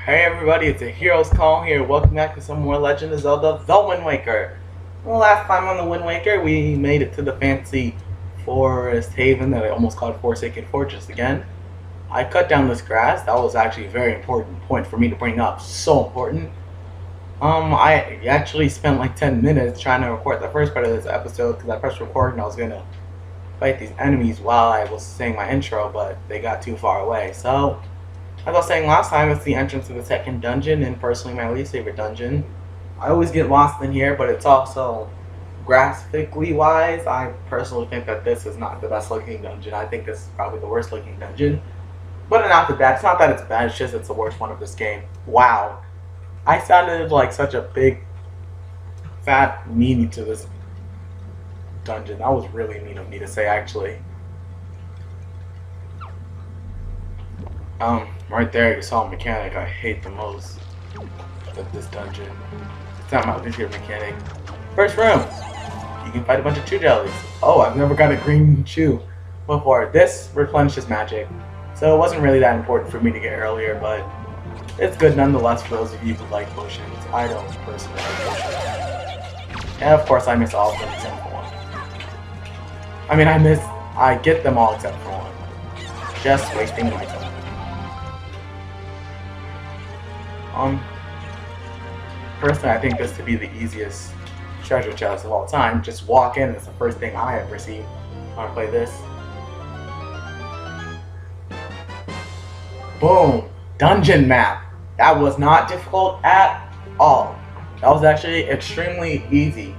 Hey everybody, it's a Hero's Call here. Welcome back to some more Legend of Zelda: The Wind Waker. Well, last time on the Wind Waker, we made it to the fancy forest haven that I almost called Forsaken Fortress again. I cut down this grass. That was actually a very important point for me to bring up. So important. I actually spent like 10 minutes trying to record the first part of this episode because I pressed record and I was gonna fight these enemies while I was saying my intro, but they got too far away. So as I was saying last time, it's the entrance to the second dungeon, and personally my least favorite dungeon. I always get lost in here, but it's also, graphically wise, I personally think that this is not the best looking dungeon. I think this is probably the worst looking dungeon. But not that bad. It's not that it's bad, it's just it's the worst one of this game. Wow. I sounded like such a big, fat meanie to this dungeon. That was really mean of me to say, actually. Right there you saw a mechanic I hate the most of this dungeon. It's not my least favorite mechanic. First room, you can fight a bunch of chew jellies. Oh, I've never got a green chew before. This replenishes magic, so it wasn't really that important for me to get earlier, but it's good nonetheless for those of you who like potions. I don't personally like potions. And of course I miss all of them except for one. I get them all except for one. Just wasting my time. Personally, I think this to be the easiest treasure chest of all time. Just walk in, it's the first thing I ever see when I play this. Boom! Dungeon map! That was not difficult at all. That was actually extremely easy.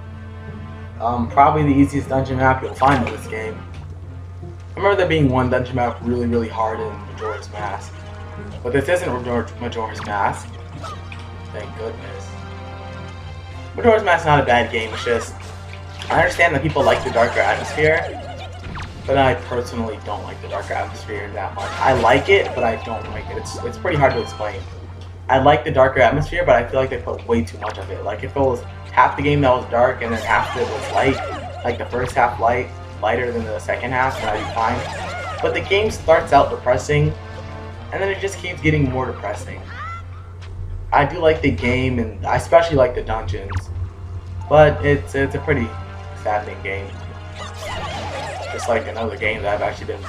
Probably the easiest dungeon map you'll find in this game. I remember there being one dungeon map really hard in Majora's Mask. But this isn't Majora's Mask. Thank goodness. Majora's Mask is not a bad game, it's just, I understand that people like the darker atmosphere, but I personally don't like the darker atmosphere that much. I like it, but I don't like it. It's pretty hard to explain. I like the darker atmosphere, but I feel like they put way too much of it. Like if it was half the game that was dark and then half of it was light, like the first half lighter than the second half, then I'd be fine. But the game starts out depressing, and then it just keeps getting more depressing. I do like the game, and I especially like the dungeons, but it's a pretty saddening game. Just like another game that I've actually been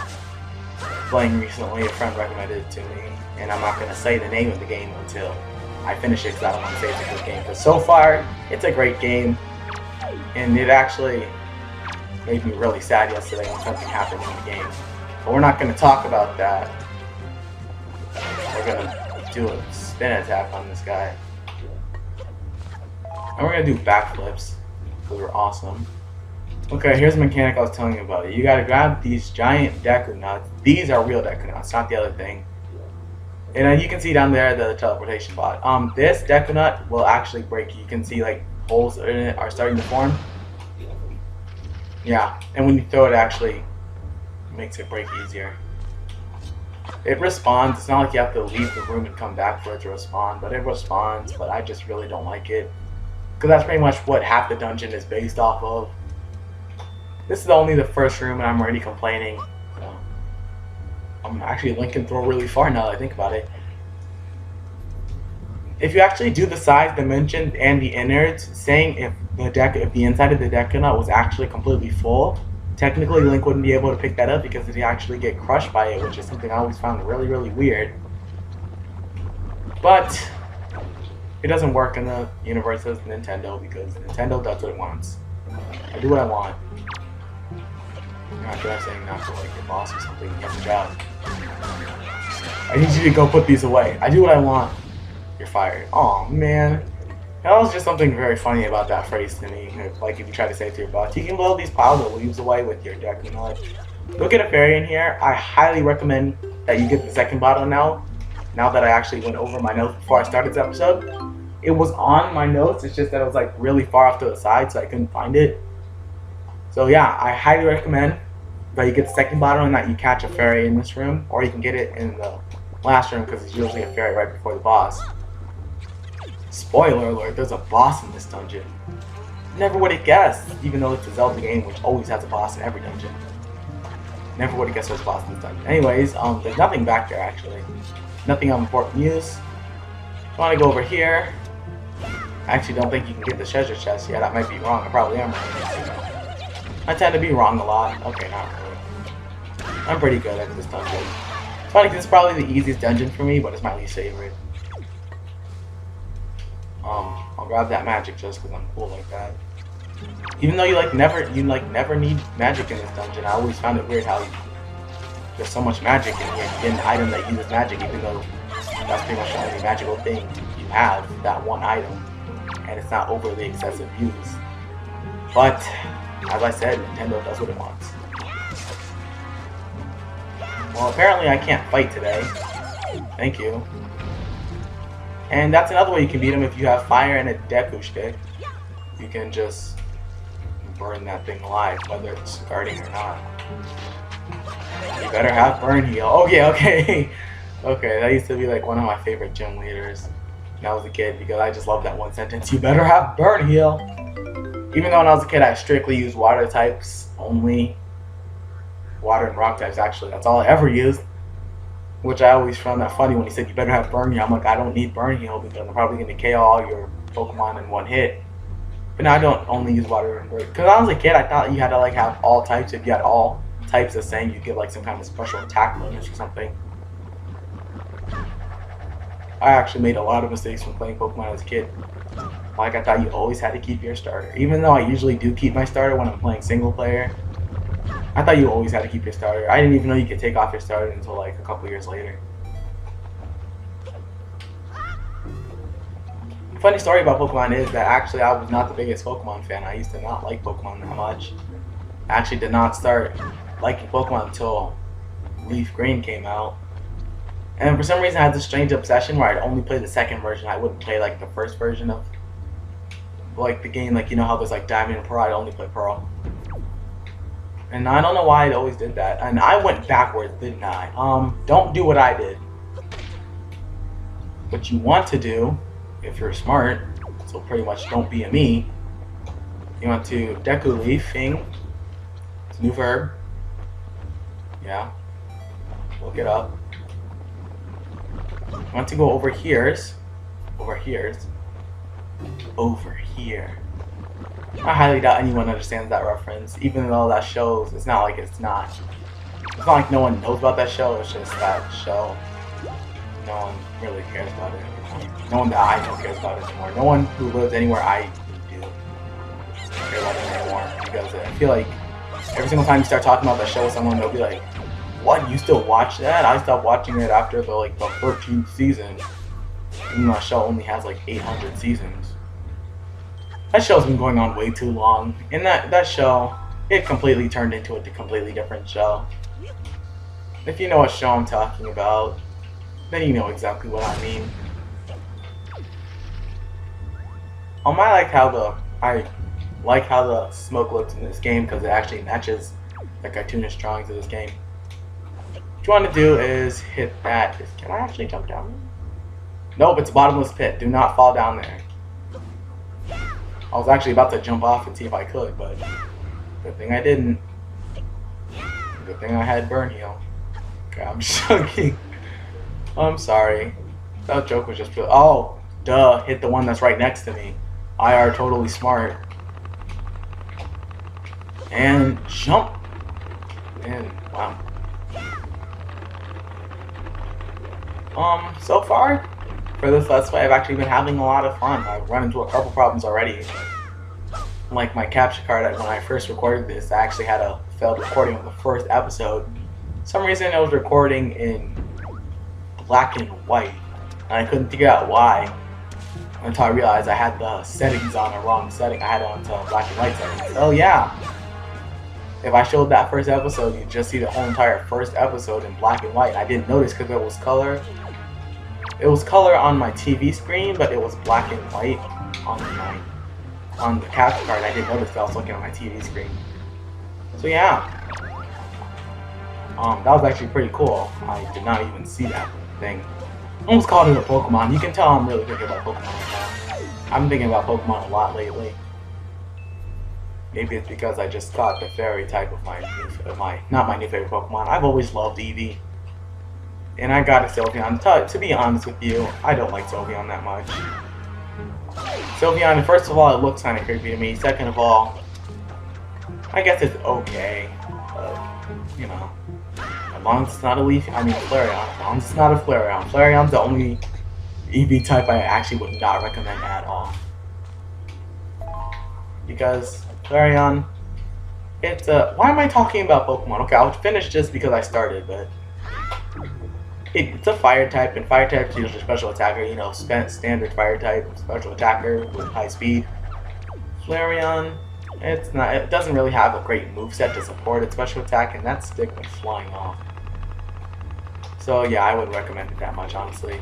playing recently, a friend recommended it to me, and I'm not going to say the name of the game until I finish it because I don't want to say it's a good game. But so far, it's a great game, and it actually made me really sad yesterday when something happened in the game. But we're not going to talk about that. We're going to do a spin attack on this guy. And we're going to do backflips, because we're awesome. Okay, here's the mechanic I was telling you about. You gotta grab these giant Deku Nuts. These are real Deku Nuts, not the other thing. And you can see down there the teleportation bot. This Deku Nut will actually break. You can see like holes in it are starting to form. Yeah, and when you throw it, actually makes it break easier. It responds. It's not like you have to leave the room and come back for it to respond, but it responds. But I just really don't like it, because that's pretty much what half the dungeon is based off of. This is only the first room, and I'm already complaining. I'm actually linking through really far now that I think about it. If you actually do the size, dimensions, and the innards, saying if the inside of the Deku Nut was actually completely full, technically Link wouldn't be able to pick that up because he'd actually get crushed by it, which is something I always found really weird. But it doesn't work in the universe of Nintendo because Nintendo does what it wants. I do what I want. After I'm saying not to like your boss or something, get the job. I need you to go put these away. I do what I want. You're fired. Aw, man. That was just something very funny about that phrase to me. Like if you try to say it to your boss, you can blow these piles of leaves away with your Deku Nut. Go get a fairy in here. I highly recommend that you get the second bottle now. Now that I actually went over my notes before I started this episode. It was on my notes, it's just that it was like really far off to the side, so I couldn't find it. So yeah, I highly recommend that you get the second bottle and that you catch a fairy in this room, or you can get it in the last room because it's usually a fairy right before the boss. Spoiler alert, there's a boss in this dungeon. Never would have guessed, even though it's a Zelda game which always has a boss in every dungeon. Never would have guessed there's a boss in this dungeon. Anyways, there's nothing back there actually. Nothing of important use. I want to go over here. I actually don't think you can get the treasure chest yet. I might be wrong. I probably am wrong. I tend to be wrong a lot. Okay, not really. I'm pretty good at this dungeon. It's funny because it's probably the easiest dungeon for me, but it's my least favorite. I'll grab that magic just because I'm cool like that. Even though you never need magic in this dungeon. I always found it weird how there's so much magic and you get an item that uses magic, even though that's pretty much the only magical thing you have, that one item, and it's not overly excessive use. But as I said, Nintendo does what it wants. Well, apparently I can't fight today. Thank you. And that's another way you can beat him. If you have fire and a Deku stick, you can just burn that thing alive, whether it's guarding or not. You better have burn heal. Oh yeah, okay. Okay, that used to be like one of my favorite gym leaders when I was a kid because I just loved that one sentence. You better have burn heal. Even though when I was a kid I strictly used water types only. Water and rock types actually. That's all I ever used. Which I always found that funny when he said you better have burn heal. I'm like, I don't need burn heal because I'm probably going to KO all your Pokemon in one hit. But now I don't only use water and burn. Because when I was a kid I thought you had to like have all types. If you had all types of saying you get like some kind of special attack bonus or something. I actually made a lot of mistakes when playing Pokemon as a kid. Like I thought you always had to keep your starter. Even though I usually do keep my starter when I'm playing single player. I thought you always had to keep your starter. I didn't even know you could take off your starter until like a couple years later. Funny story about Pokemon is that actually I was not the biggest Pokemon fan. I used to not like Pokemon that much. I actually did not start liking Pokemon until Leaf Green came out. And for some reason I had this strange obsession where I'd only play the second version. I wouldn't play like the first version of like the game, like you know how there's like Diamond and Pearl, I'd only play Pearl. And I don't know why I always did that. And I went backwards, didn't I? Don't do what I did. What you want to do, if you're smart, so pretty much don't be a me, you want to Deku Leafing. It's a new verb. Yeah. Look it up. You want to go over here's. Over here's. Over here. I highly doubt anyone understands that reference, even though that shows, it's not like it's not. It's not like no one knows about that show, it's just that show. No one really cares about it anymore. No one that I know cares about it anymore. No one who lives anywhere I do care about it anymore. Because I feel like every single time you start talking about that show with someone, they'll be like, what, you still watch that? I stopped watching it after the 13th season. Even though that show only has like 800 seasons. That show's been going on way too long. And that show, it completely turned into a completely different show. If you know what show I'm talking about, then you know exactly what I mean. I like how the smoke looks in this game because it actually matches the cartoonish drawings of this game. What you want to do is hit that. Can I actually jump down there? Nope, it's a bottomless pit. Do not fall down there. I was actually about to jump off and see if I could, but good thing I didn't. Good thing I had burn heal. Okay, I'm joking. I'm sorry. That joke was just oh, duh, hit the one that's right next to me. IR totally smart. And jump. And wow. So far for this Let's Play, I've actually been having a lot of fun. I've run into a couple problems already. Like my capture card, when I first recorded this, I actually had a failed recording of the first episode. For some reason it was recording in black and white, and I couldn't figure out why until I realized I had the settings on the wrong setting. I had it on to black and white settings. Oh yeah! If I showed that first episode, you'd just see the whole entire first episode in black and white. And I didn't notice because it was color. It was color on my TV screen, but it was black and white on the capture card. I didn't notice that I was looking at my TV screen. So yeah, that was actually pretty cool. I did not even see that thing. I almost called it a Pokemon. You can tell I'm really thinking about Pokemon right now. I've been thinking about Pokemon a lot lately. Maybe it's because I just got the fairy type of not my new favorite Pokemon. I've always loved Eevee. And I got a Sylveon. To be honest with you, I don't like Sylveon that much. Sylveon, first of all, it looks kind of creepy to me. Second of all, I guess it's okay. But, you know, as long as it's not a Leaf, I mean Flareon. As long as it's not a Flareon. Flareon's the only EV type I actually would not recommend at all. Because Flareon, it's why am I talking about Pokemon? Okay, I'll finish just because I started, but it's a fire type, and fire types use a special attacker, you know, standard fire type, special attacker with high speed. Flareon, it doesn't really have a great moveset to support its special attack, and that stick went flying off. So yeah, I wouldn't recommend it that much, honestly.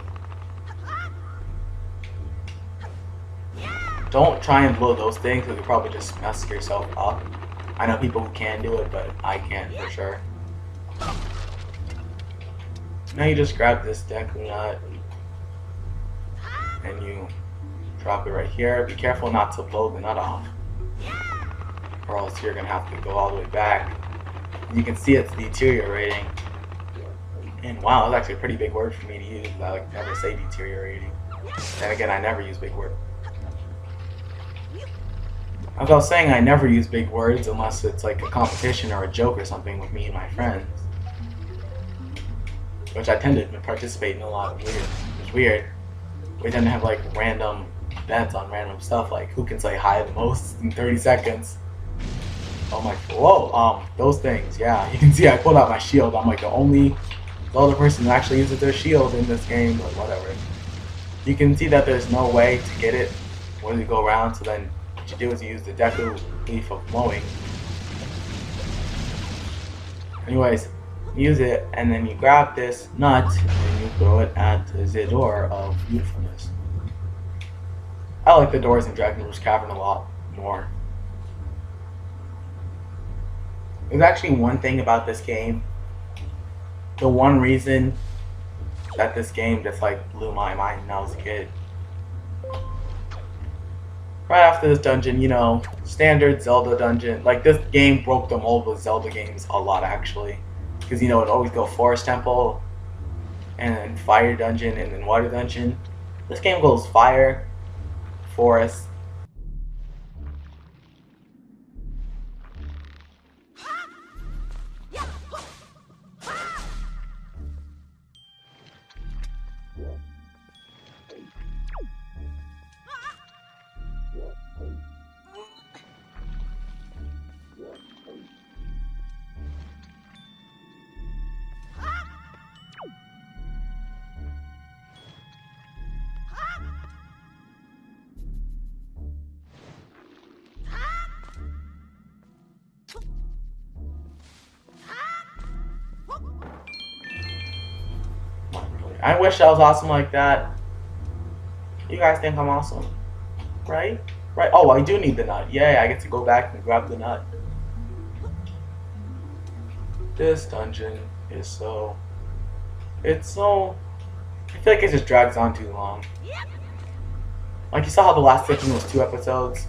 Don't try and blow those things, because you'll probably just mess yourself up. I know people who can do it, but I can't for sure. Now you just grab this Deku Nut and you drop it right here. Be careful not to blow the nut off, or else you're gonna have to go all the way back. You can see it's deteriorating. And wow, that's actually a pretty big word for me to use. I like never say deteriorating. Then again, I never use big words. As I was saying, I never use big words unless it's like a competition or a joke or something with me and my friends. Which I tend to participate in a lot of weird. It's weird. We tend to have like random bets on random stuff, like who can say hi the most in 30 seconds. Oh my, whoa, those things, yeah. You can see I pulled out my shield. I'm like the other person who actually uses their shield in this game, but whatever. You can see that there's no way to get it when you go around, so then what you do is you use the Deku Leaf of Blowing. Anyways, use it, and then you grab this nut and you throw it at the door of beautifulness. I like the doors in Dragon Rouge Cavern a lot more. There's actually one thing about this game. The one reason that this game just like blew my mind when I was a kid. Right after this dungeon, you know, standard Zelda dungeon. Like, this game broke the mold with Zelda games a lot, actually. Because, you know, it'd always go Forest Temple, and then Fire Dungeon, and then Water Dungeon. This game goes Fire, Forest. I wish I was awesome like that. You guys think I'm awesome, right? Right? Oh, I do need the nut. Yay, I get to go back and grab the nut. This dungeon is so... It's so... I feel like it just drags on too long. Like, you saw how the last section was 2 episodes?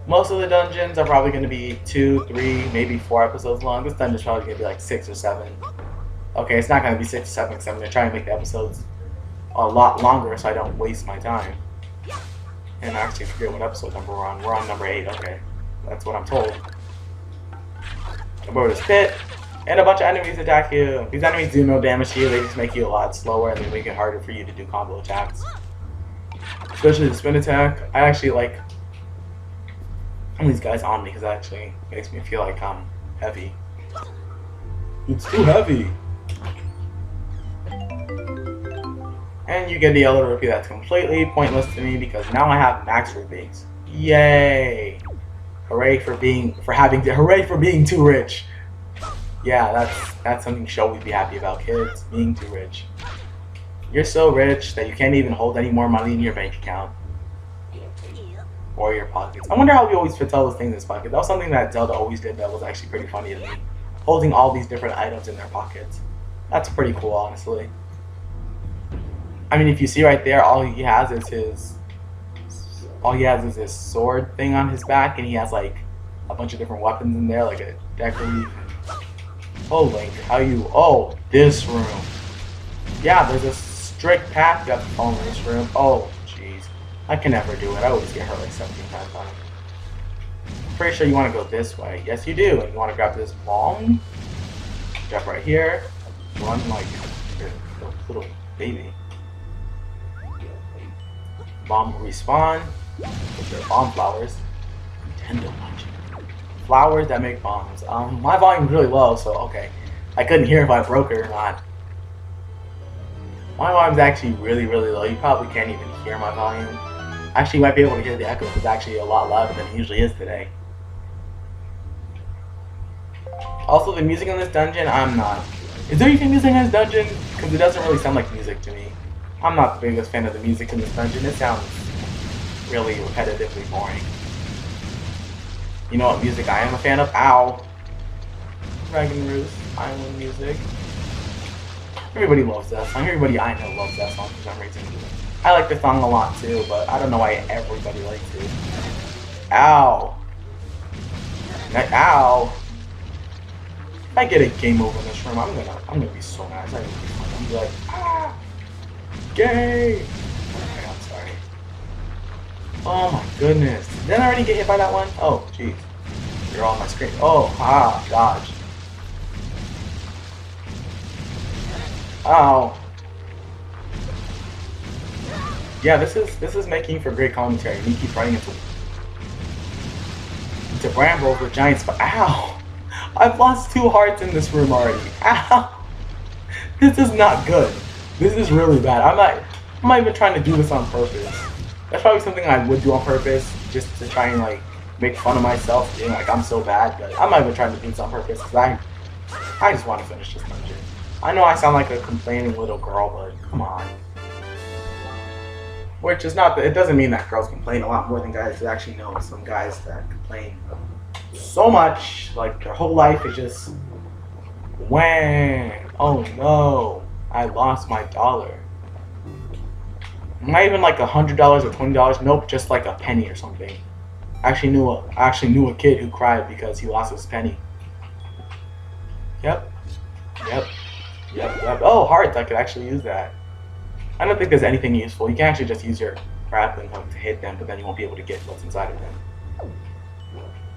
Most of the dungeons are probably going to be 2, 3, maybe 4 episodes long. This dungeon's probably going to be like 6 or 7. Okay, it's not going to be 6 or 7 because I'm going to try and make the episodes a lot longer so I don't waste my time. And I actually forget what episode number we're on. We're on number 8, okay. That's what I'm told. Above this pit, and a bunch of enemies attack you. These enemies do no damage to you, they just make you a lot slower and they make it harder for you to do combo attacks. Especially the spin attack. I actually like these guys on me because it actually makes me feel like I'm heavy. It's too heavy! And you get the yellow rupee. That's completely pointless to me because now I have max rupees. Yay! Hooray for being too rich. Yeah, that's something to show we'd be happy about, kids. Being too rich. You're so rich that you can't even hold any more money in your bank account. Or your pockets. I wonder how we always fit all those things in his pocket. That was something that Zelda always did that was actually pretty funny to me. Holding all these different items in their pockets. That's pretty cool, honestly. I mean, if you see right there, all he has is his sword thing on his back, and he has like a bunch of different weapons in there, like a Deku Leaf. Oh, Link, how you? Oh, this room. Yeah, there's a strict path you have to follow in this room. Oh, jeez. I can never do it. I always get hurt like 17 times on it. Pretty sure you want to go this way. Yes, you do. And you want to grab this bomb. Jump right here. Run like your little baby. Bomb will respawn with your bomb flowers. Nintendo punching. Flowers that make bombs. My volume's really low, so okay. I couldn't hear if I broke it or not. My volume's actually really, really low. You probably can't even hear my volume. Actually, you might be able to hear the echo. It's actually a lot louder than it usually is today. Also, the music in this dungeon, I'm not. Is there even music in this dungeon? Because it doesn't really sound like music to me. I'm not the biggest fan of the music in this dungeon. It sounds really repetitively boring. You know what music I am a fan of? Ow! Dragon Roost Island music. Everybody loves that song. Everybody I know loves that song for some reason. I like the song a lot too, but I don't know why everybody likes it. Ow! Ow! If I get a game over in this room, I'm gonna be so mad. I'm gonna be like, ah, gay. Okay, I'm sorry. Oh my goodness! Didn't I already get hit by that one? Oh, jeez. You're on my screen. Oh, dodge. Ow. Yeah, this is making for great commentary. And he keeps running into brambles with giant ow! I've lost 2 hearts in this room already. Ow! This is not good. This is really bad. I'm not even trying to do this on purpose. That's probably something I would do on purpose, just to try and like make fun of myself, being like I'm so bad. But I'm not even trying to do this on purpose because I just want to finish this dungeon. I know I sound like a complaining little girl, but come on. Which is not, it doesn't mean that girls complain a lot more than guys. I actually know some guys that complain so much, like their whole life is just, whang, oh no, I lost my dollar. Not even like $100 or $20, nope, just like a penny or something. I actually knew a kid who cried because he lost his penny. Yep. Oh, hearts, I could actually use that. I don't think there's anything useful. You can actually just use your grappling hook to hit them, but then you won't be able to get what's inside of them.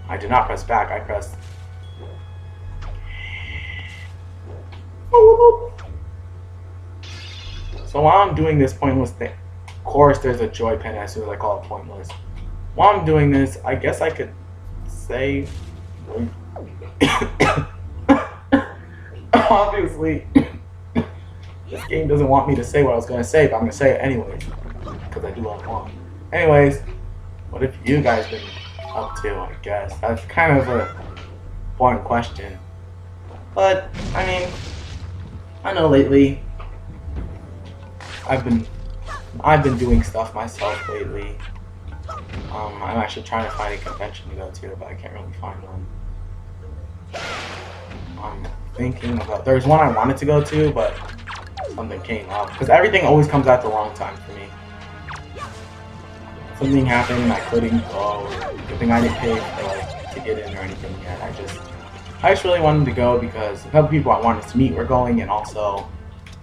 I did not press back, I pressed... So while I'm doing this pointless thing, of course there's a joy pen as soon as I call it pointless. While I'm doing this, I guess I could say... Obviously, this game doesn't want me to say what I was going to say, but I'm going to say it anyways, because I do what I want. Anyways, what have you guys been up to, I guess? That's kind of a boring question. But, I mean, I know lately, I've been doing stuff myself lately. I'm actually trying to find a convention to go to, but I can't really find one. I'm thinking about, there's one I wanted to go to, but something came up, because everything always comes at the wrong time for me. Something happened and I couldn't go. Good thing I didn't pay to get in or anything yet. I just really wanted to go because a couple people I wanted to meet were going, and also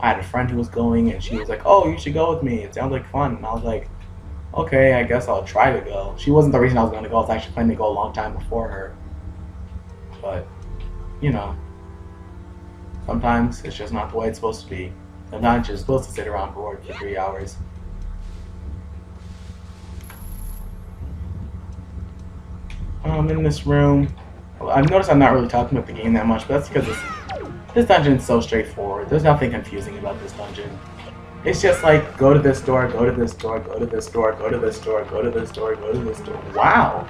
I had a friend who was going, and she was like, "Oh, you should go with me. It sounds like fun." And I was like, "Okay, I guess I'll try to go." She wasn't the reason I was going to go. I was actually planning to go a long time before her. But, you know, sometimes it's just not the way it's supposed to be. Sometimes you're supposed to sit around bored for 3 hours. In this room, I've noticed I'm not really talking about the game that much, but that's because this dungeon is so straightforward. There's nothing confusing about this dungeon. It's just like, go to this door, go to this door, go to this door, go to this door, go to this door, go to this door. Wow!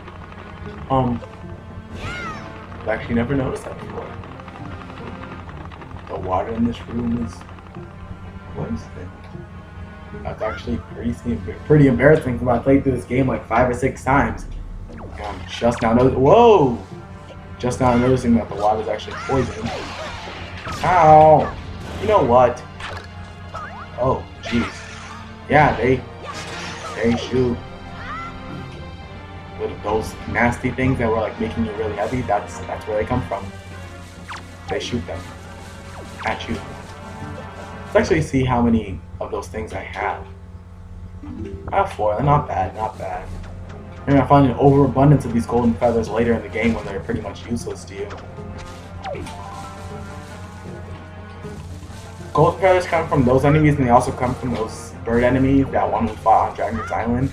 I've actually never noticed that before. The water in this room is Wednesday. That's actually pretty embarrassing because I played through this game like 5 or 6 times. I'm just now whoa! Just now noticing that the water is actually poison. Ow! You know what? Oh, jeez. Yeah, they shoot with those nasty things that were like making you really heavy. That's where they come from. They shoot them at you. Let's actually see how many of those things I have. I have 4. They're not bad, not bad. You're gonna find an overabundance of these golden feathers later in the game when they're pretty much useless to you. Golden feathers come from those enemies, and they also come from those bird enemies. That one we fought on Dragon's Island.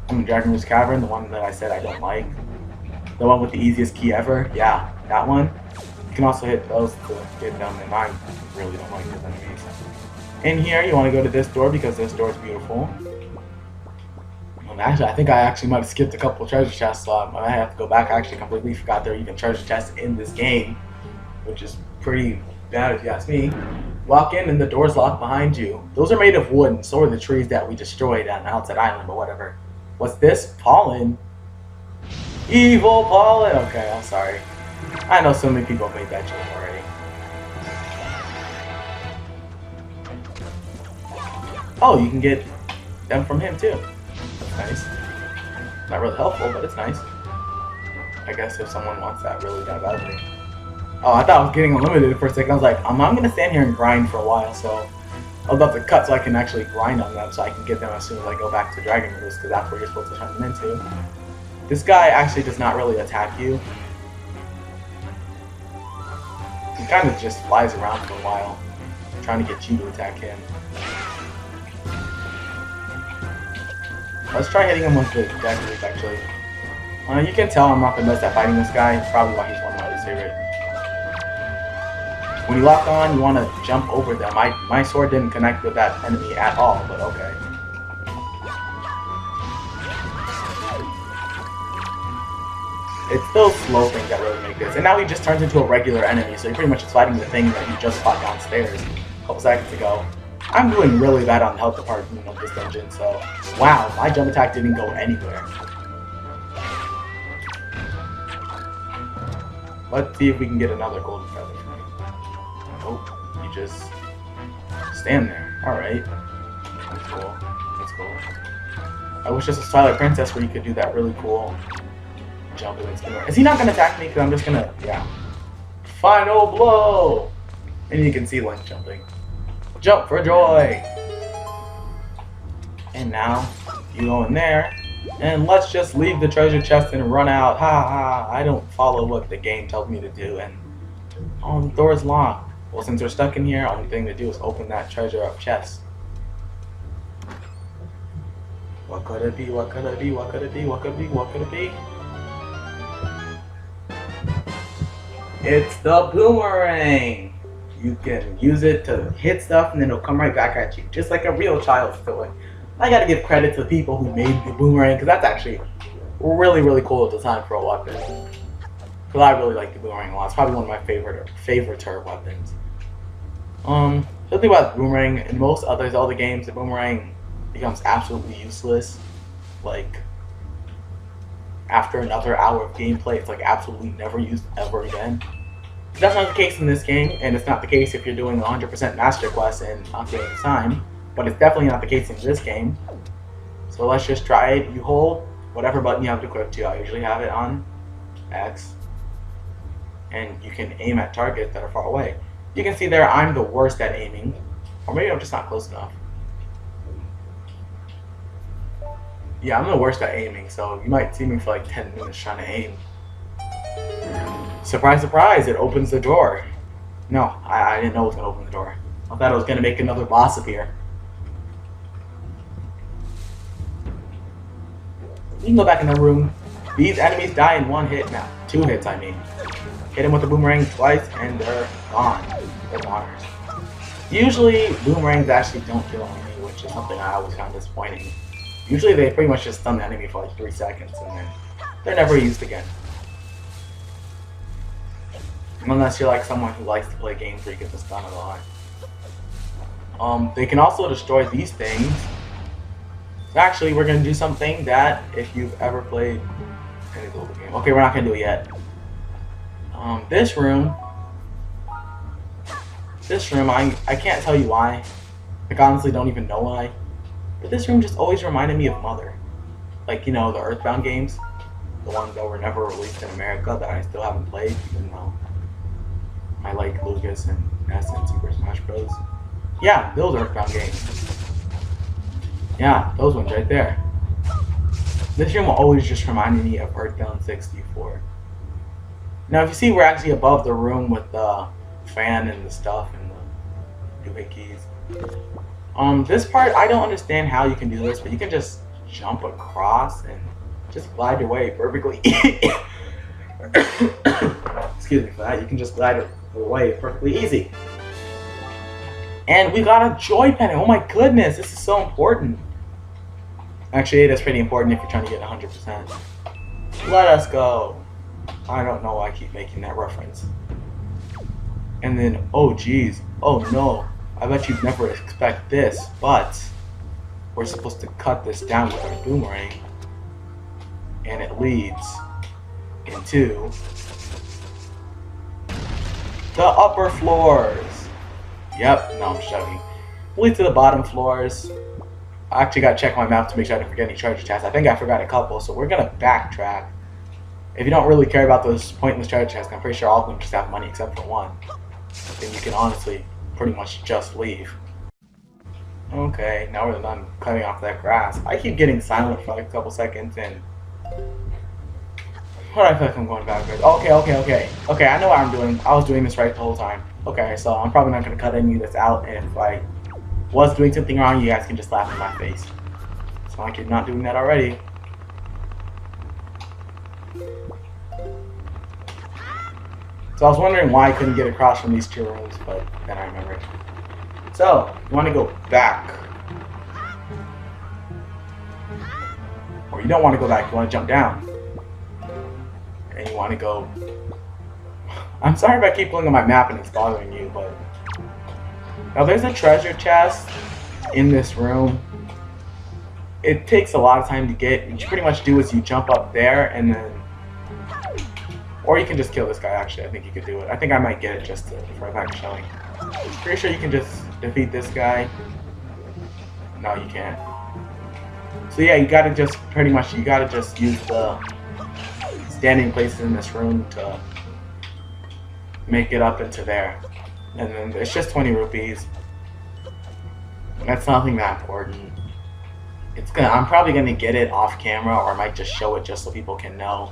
I mean, Dragon's Cavern, the one that I said I don't like. The one with the easiest key ever. Yeah, that one. You can also hit those to get them, and I really don't like those enemies. In here, you want to go to this door because this door is beautiful. Actually, I think I actually might have skipped a couple treasure chests, so I might have to go back. I actually completely forgot there are even treasure chests in this game, which is pretty bad if you ask me. Walk in and the door's locked behind you. Those are made of wood, and so are the trees that we destroyed on Outside Island, but whatever. What's this? Pollen? Evil pollen! Okay, I'm sorry. I know so many people made that joke already. Oh, you can get them from him too. Nice. Not really helpful, but it's nice. I guess if someone wants that really that badly. Oh, I thought I was getting unlimited for a second. I was like, I'm gonna stand here and grind for a while, so I was about to cut so I can actually grind on them so I can get them as soon as I go back to Dragon Roost, because that's where you're supposed to turn them into. This guy actually does not really attack you. He kind of just flies around for a while, trying to get you to attack him. Let's try hitting him with the Death actually. You can tell I'm not the best at fighting this guy. It's probably why he's one of my least favorite. When you lock on, you want to jump over them. My sword didn't connect with that enemy at all, but okay. It's those slow things that really make this. And now he just turns into a regular enemy, so you're pretty much just fighting the thing that you just fought downstairs a couple seconds ago. I'm doing really bad on the health department of this dungeon, so wow, my jump attack didn't go anywhere. Let's see if we can get another golden feather. Oh, you just stand there. Alright. That's cool. That's cool. I wish this was Twilight Princess where you could do that really cool jump and spin. Is he not gonna attack me? Because I'm just gonna, yeah. Final blow! And you can see Link jumping. Jump for joy! And now, you go in there, and let's just leave the treasure chest and run out. Ha ha, I don't follow what the game tells me to do, and oh, the door is locked. Well, since we're stuck in here, only thing to do is open that treasure up chest. What could it be? What could it be? What could it be? What could it be? What could it be? It's the boomerang! You can use it to hit stuff and then it'll come right back at you, just like a real child's toy. I gotta give credit to the people who made the boomerang, because that's actually really, really cool at the time for a weapon. Because I really like the boomerang a lot. It's probably one of my favorite weapons. The thing about the boomerang, in most other Zelda games, the boomerang becomes absolutely useless. Like, after another hour of gameplay, it's like absolutely never used ever again. That's not the case in this game, and it's not the case if you're doing 100% Master Quest and not getting time, but it's definitely not the case in this game. So let's just try it. You hold whatever button you have to equip to. I usually have it on X, and you can aim at targets that are far away. You can see there I'm the worst at aiming, or maybe I'm just not close enough. Yeah, I'm the worst at aiming, so you might see me for like 10 minutes trying to aim. Surprise, surprise, it opens the door. No, I didn't know it was going to open the door. I thought it was going to make another boss appear. You can go back in the room. These enemies die in one hit now. 2 hits, I mean. Hit them with the boomerang twice and they're gone. They're goners. Usually, boomerangs actually don't kill me, which is something I always found disappointing. Usually they pretty much just stun the enemy for like 3 seconds and then they're never used again. Unless you're like someone who likes to play games where you get to stun a lot. They can also destroy these things. So actually, we're going to do something that, if you've ever played any Zelda game... Okay, we're not going to do it yet. This room, I can't tell you why. Like, honestly, don't even know why. But this room just always reminded me of Mother. Like, you know, the Earthbound games. The ones that were never released in America that I still haven't played, even though I like Lucas and S and Super Smash Bros. Yeah, those Earthbound games. Yeah, those ones right there. This room always just reminded me of Earthbound 64. Now, if you see, we're actually above the room with the fan and the stuff and the doohickeys. This part, I don't understand how you can do this, but you can just jump across and just glide your way perfectly. Excuse me for that. You can just glide your way perfectly easy. And we got a joy pennant. Oh my goodness, this is so important. Actually, it is pretty important if you're trying to get 100%. Let us go. I don't know why I keep making that reference. And then, oh geez, oh no. I bet you'd never expect this, but we're supposed to cut this down with our boomerang. And it leads into the upper floors. Yep, no, I'm joking. Lead to the bottom floors. I actually got to check my map to make sure I didn't forget any treasure chests. I think I forgot a couple, so we're gonna backtrack. If you don't really care about those pointless treasure chests, I'm pretty sure all of them just have money except for one. Then you can honestly pretty much just leave. Okay, now we're done cutting off that grass. I keep getting silent for like a couple seconds and what do I feel like I'm going backwards? Okay, I know what I'm doing. I was doing this right the whole time. Okay, so I'm probably not gonna cut any of this out, and if I was doing something wrong, you guys can just laugh in my face. It's not like you're not doing that already. So I was wondering why I couldn't get across from these two rooms, but then I remembered. So, you want to go back. Or you don't want to go back, you want to jump down. And you want to go... I'm sorry if I keep pulling on my map and it's bothering you, but... Now there's a treasure chest in this room. It takes a lot of time to get. What you pretty much do is you jump up there and then... Or you can just kill this guy, actually. I think you could do it. I think I might get it just for a fact of showing. Pretty sure you can just defeat this guy. No, you can't. So yeah, you gotta just pretty much, you gotta just use the standing places in this room to make it up into there. And then it's just 20 rupees. That's nothing that important. I'm probably gonna get it off camera, or I might just show it just so people can know.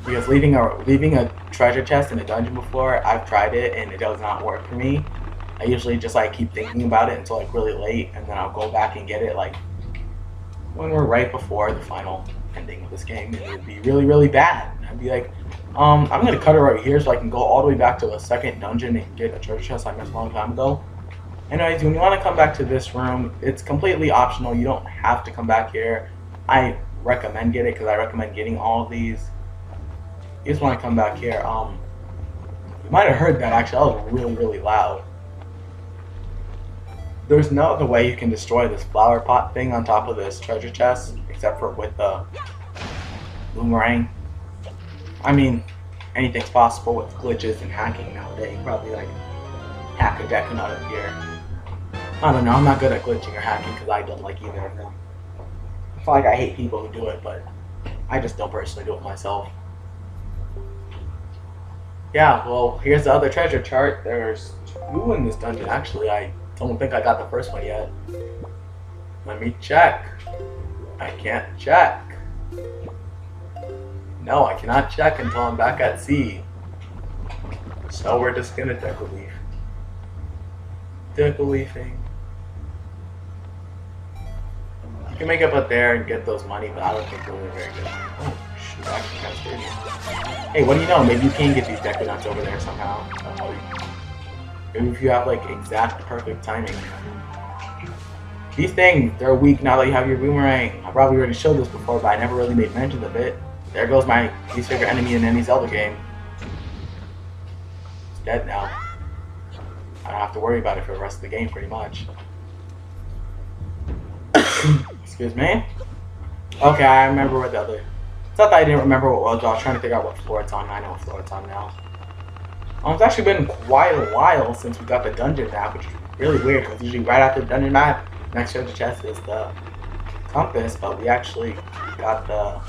Because leaving a treasure chest in a dungeon before, I've tried it and it does not work for me. I usually just like keep thinking about it until like really late, and then I'll go back and get it like when we're right before the final ending of this game. It would be really, really bad. I'd be like, I'm gonna cut it right here so I can go all the way back to the second dungeon and get a treasure chest I missed a long time ago. Anyways, when you want to come back to this room, it's completely optional. You don't have to come back here. I recommend getting it because I recommend getting all of these. You just want to come back here. You might have heard that actually. That was really, really loud. There's no other way you can destroy this flower pot thing on top of this treasure chest except for with the boomerang. I mean, anything's possible with glitches and hacking nowadays. Probably like hack a deck out of here. I don't know. I'm not good at glitching or hacking because I don't like either of them. I feel like I hate people who do it, but I just don't personally do it myself. Yeah, well, here's the other treasure chart. There's two in this dungeon. Actually, I don't think I got the first one yet. Let me check. I can't check. No, I cannot check until I'm back at sea. So we're just gonna deck-a-leaf. Deck-a-leafing. You can make it up there and get those money, but I don't think they'll be very good. Oh, shoot, actually kind of scared me. Hey, what do you know? Maybe you can get these deck-a-nuts over there somehow. Maybe if you have like exact perfect timing. These things, they're weak now that you have your boomerang. I probably already showed this before, but I never really made mention of it. There goes my least favorite enemy in any Zelda game. It's dead now. I don't have to worry about it for the rest of the game, pretty much. Excuse me. Okay, I remember what the other... It's not that I didn't remember what it was, but I was trying to figure out what floor it's on. I know what floor it's on now. It's actually been quite a while since we got the dungeon map, which is really weird, because usually right after the dungeon map, next treasure chest is the compass, but we actually got the...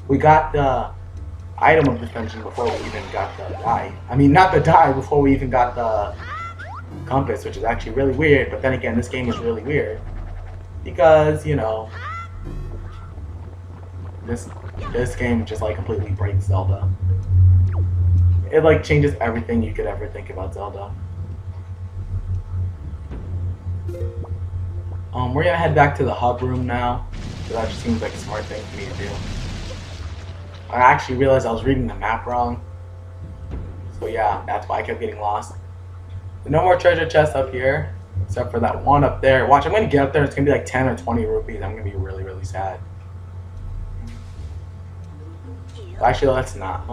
We got the item of this dungeon before we even got the die. I mean, not the die, before we even got the compass, which is actually really weird. But then again, this game is really weird because, you know, this game just like completely breaks Zelda. It like changes everything you could ever think about Zelda. We're gonna head back to the hub room now, so that just seems like a smart thing for me to do. I actually realized I was reading the map wrong, so yeah, that's why I kept getting lost. No more treasure chests up here, except for that one up there. Watch, I'm gonna get up there. It's gonna be like 10 or 20 rupees. I'm gonna be really, really sad. Actually, let's not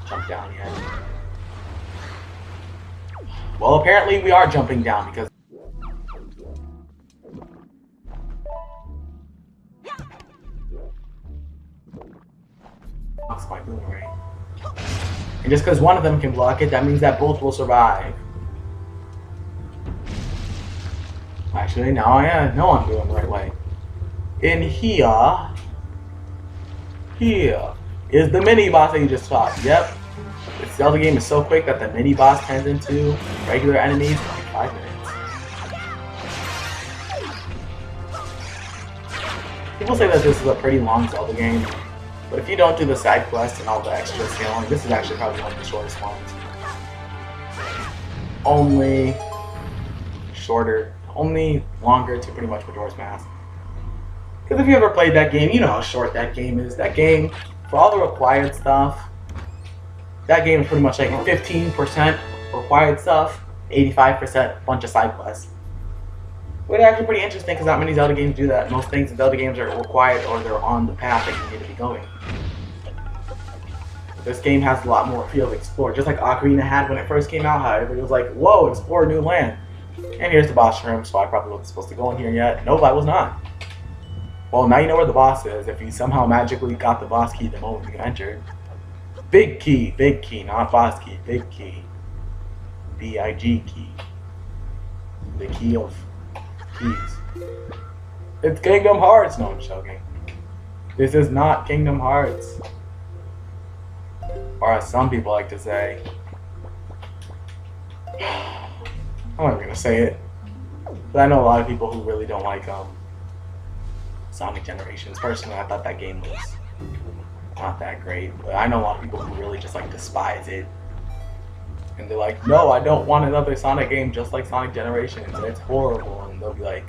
jump down yet. Well, apparently we are jumping down because that's my boomerang. And just because one of them can block it, that means that both will survive. Actually, now I know I'm doing the right way. In here is the mini boss that you just fought. Yep. This Zelda game is so quick that the mini boss turns into regular enemies in like 5 minutes. People say that this is a pretty long Zelda game, but if you don't do the side quests and all the extra scaling, this is actually probably one of the shortest ones. Only longer to pretty much Majora's Mask. Because if you ever played that game, you know how short that game is. That game, for all the required stuff, that game is pretty much like 15% required stuff, 85% bunch of side quests. Which is actually pretty interesting because not many Zelda games do that. Most things in Zelda games are required or they're on the path that you need to be going. This game has a lot more field to explore, just like Ocarina had when it first came out. However, it was like, whoa, explore a new land. And here's the boss room, so I probably wasn't supposed to go in here yet. Nope, I was not. Well, now you know where the boss is. If you somehow magically got the boss key the moment you entered. Big key, not boss key, big key. B-I-G key. The key of keys. It's Kingdom Hearts! No, I'm joking. This is not Kingdom Hearts. Or as some people like to say. I'm not gonna say it. But I know a lot of people who really don't like Sonic Generations. Personally, I thought that game was not that great. But I know a lot of people who really just like despise it. And they're like, no, I don't want another Sonic game just like Sonic Generations. It's horrible. And they'll be like...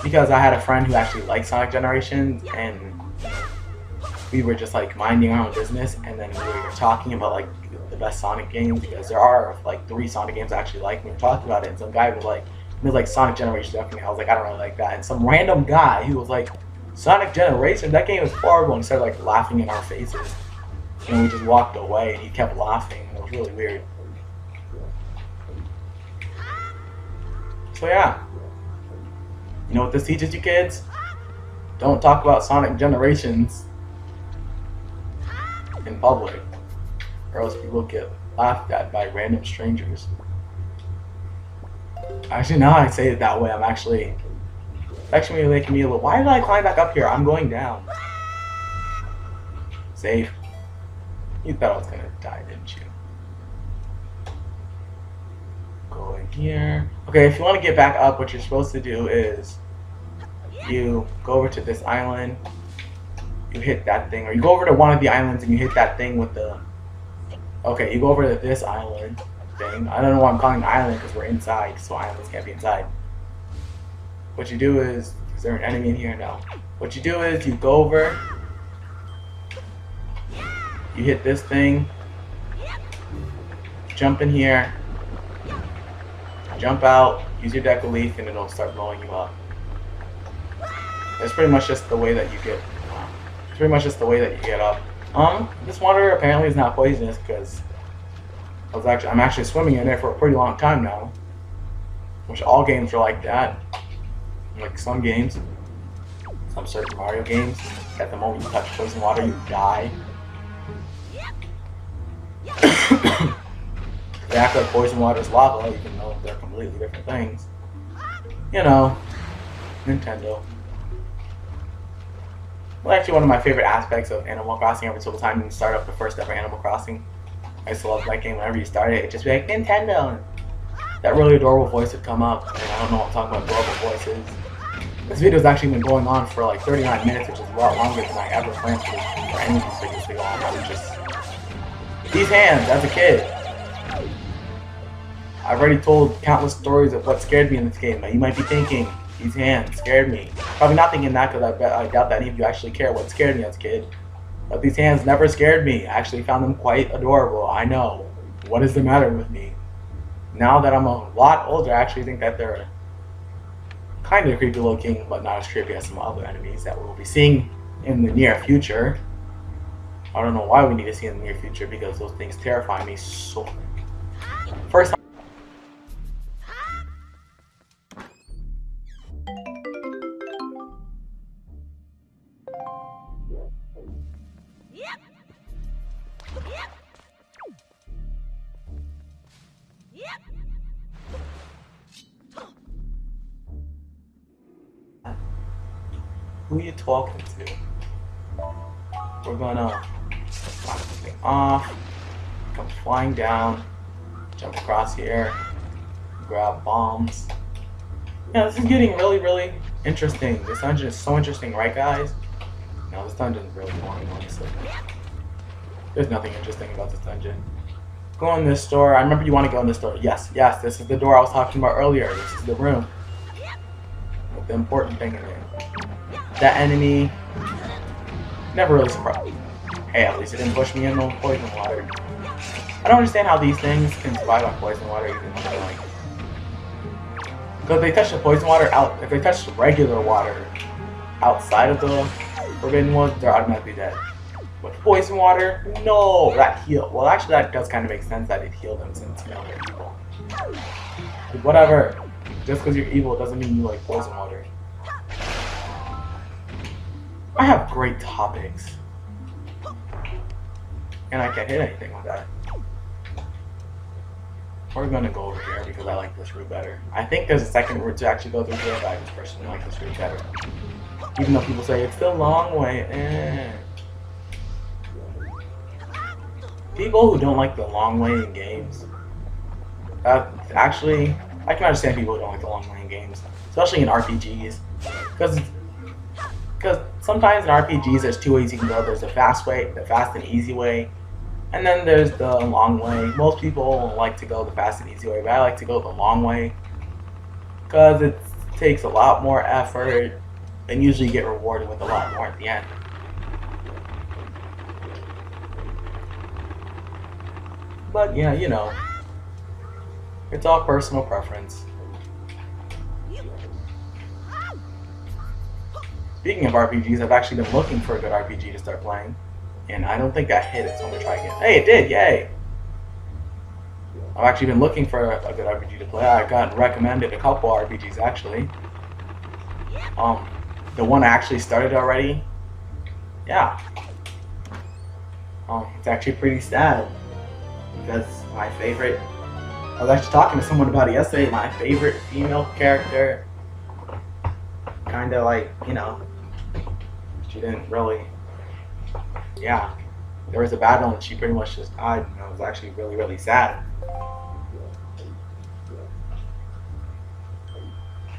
Because I had a friend who actually liked Sonic Generations, and we were just like minding our own business, and then we were talking about like the best Sonic games, because there are like 3 Sonic games I actually like. We were talking about it, and some guy was like Sonic Generations definitely. I was like, I don't really like that. And some random guy who was like, Sonic Generations, that game is horrible, and started like laughing in our faces. And we just walked away, and he kept laughing. It was really weird. So yeah, you know what this teaches you, kids? Don't talk about Sonic Generations in public, or else you will get laughed at by random strangers. Actually, now I say it that way, I'm actually making me a little. Why did I climb back up here? I'm going down. Safe. You thought I was gonna die, didn't you? Go in here. Okay, if you want to get back up, what you're supposed to do is you go over to this island, you hit that thing, or you go over to one of the islands and you hit that thing with the... Okay, you go over to this island thing. I don't know why I'm calling it island because we're inside, so islands can't be inside. What you do is there an enemy in here? No. What you do is you go over, you hit this thing, jump in here, jump out, use your deck of leaf, and it'll start blowing you up. That's pretty much just the way that you get. It's pretty much just the way that you get up. This water apparently is not poisonous because I'm actually swimming in it for a pretty long time now. Which all games are like that. Like some games, some certain Mario games, at the moment you touch poison water, you die. They act like poison water is lava, even though they're completely different things. You know, Nintendo. Well, actually, one of my favorite aspects of Animal Crossing every single time you start up the first ever Animal Crossing. I used to love that game whenever you started it. It'd just be like, Nintendo. And that really adorable voice would come up. And I don't know what I'm talking about adorable voices. This video's actually been going on for like 39 minutes, which is a lot longer than I ever planned for any of these videos to go on. I was just... These hands, as a kid. I've already told countless stories of what scared me in this game, but you might be thinking, these hands scared me. Probably not thinking that because I doubt that any of you actually care what scared me as a kid. But these hands never scared me. I actually found them quite adorable. I know. What is the matter with me? Now that I'm a lot older, I actually think that they're kind of creepy looking, but not as creepy as some other enemies that we'll be seeing in the near future. I don't know why we need to see in the near future because those things terrify me so. First time. Who are you talking to? We're gonna knock this thing off, come flying down, jump across here, grab bombs. Yeah, this is getting really, really interesting. This dungeon is so interesting, right guys? No, this dungeon is really boring, honestly. There's nothing interesting about this dungeon. Go in this door. I remember you want to go in this door. Yes, yes, this is the door I was talking about earlier. This is the room. With the important thing in it. That enemy never really surprised me. Hey, at least it didn't push me in the poison water. I don't understand how these things can survive on poison water even when they're like... Because if they touch the poison water out, if they touch the regular water outside of the forbidden ones, they're automatically dead. But poison water, no, that heal. Well, actually, that does kind of make sense that it healed them since you know they're evil. But whatever. Just because you're evil doesn't mean you like poison water. I have great topics. And I can't hit anything with that. We're gonna go over here because I like this route better. I think there's a second route to actually go through here, but I just personally like this route better. Even though people say it's the long way, People who don't like the long way in games. Actually, I can understand people who don't like the long way in games. Especially in RPGs. Because sometimes in RPGs there's two ways you can go. There's the fast way, the fast and easy way. And then there's the long way. Most people like to go the fast and easy way, but I like to go the long way. Because it takes a lot more effort and usually you get rewarded with a lot more at the end. But yeah, you know, it's all personal preference. Speaking of RPGs, I've actually been looking for a good RPG to start playing. And I don't think I hit it, so I'm going to try again. Hey, it did! Yay! I've actually been looking for a good RPG to play. I got recommended a couple RPGs, actually. The one I actually started already. Yeah. It's actually pretty sad. Because my favorite... I was actually talking to someone about it yesterday. My favorite female character... Kinda like, you know... She didn't really... Yeah, there was a battle and she pretty much just died, and it was actually really, really sad.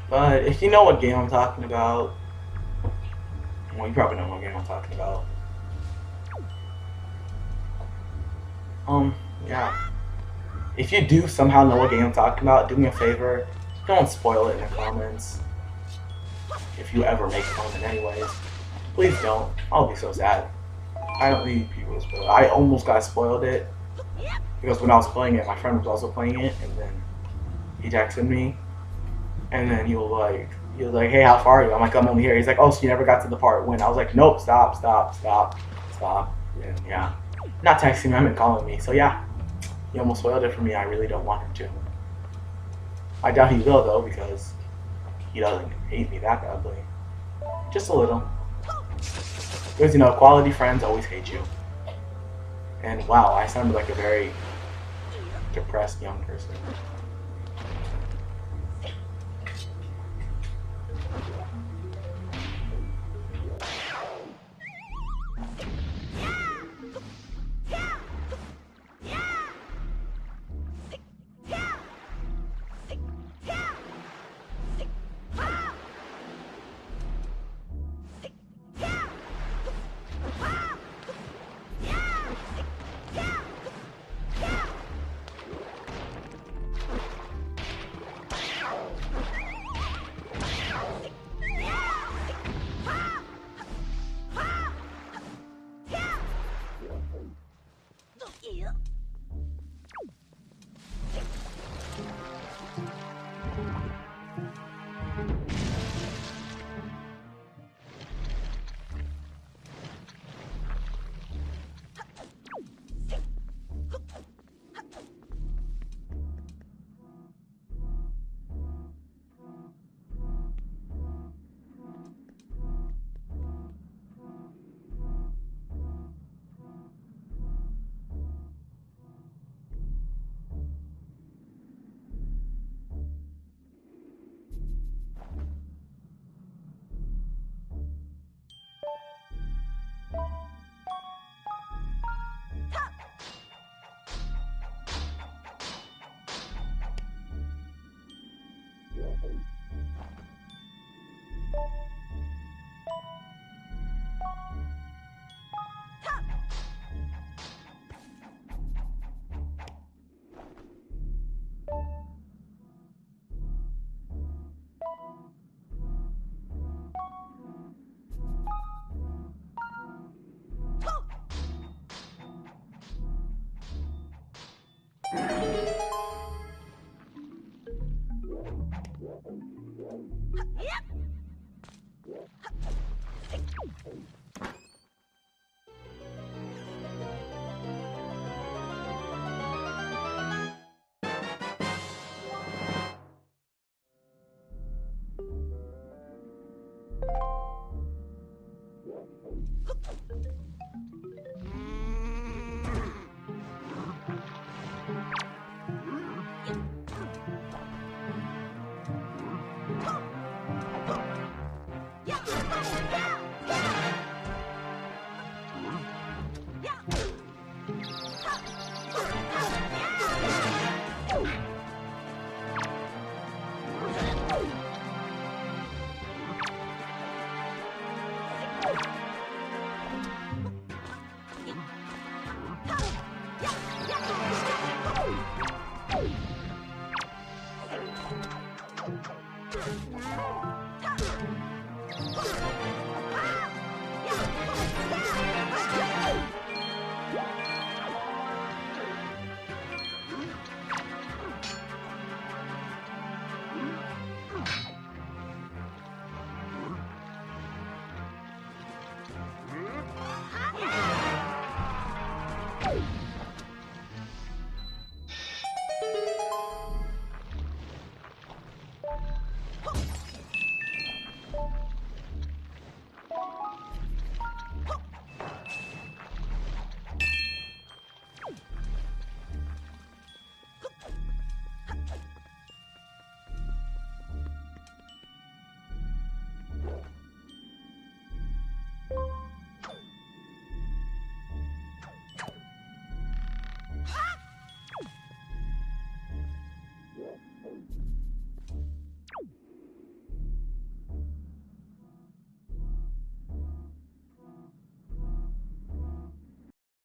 But if you know what game I'm talking about, well, you probably know what game I'm talking about. Yeah. If you do somehow know what game I'm talking about, do me a favor, don't spoil it in the comments. If you ever make a comment anyways. Please don't. I'll be so sad. I don't need people to spoil it. I almost got spoiled it. Because when I was playing it, my friend was also playing it, and then he texted me. And then he was like, hey, how far are you? I'm like, I'm only here. He's like, oh, so you never got to the part when? I was like, nope, stop. And yeah. Not texting me, I meant calling me. So yeah, he almost spoiled it for me. I really don't want him to. I doubt he will, though, because he doesn't hate me that badly. Just a little. Because, you know, quality friends always hate you. And wow, I sounded like a very depressed young person.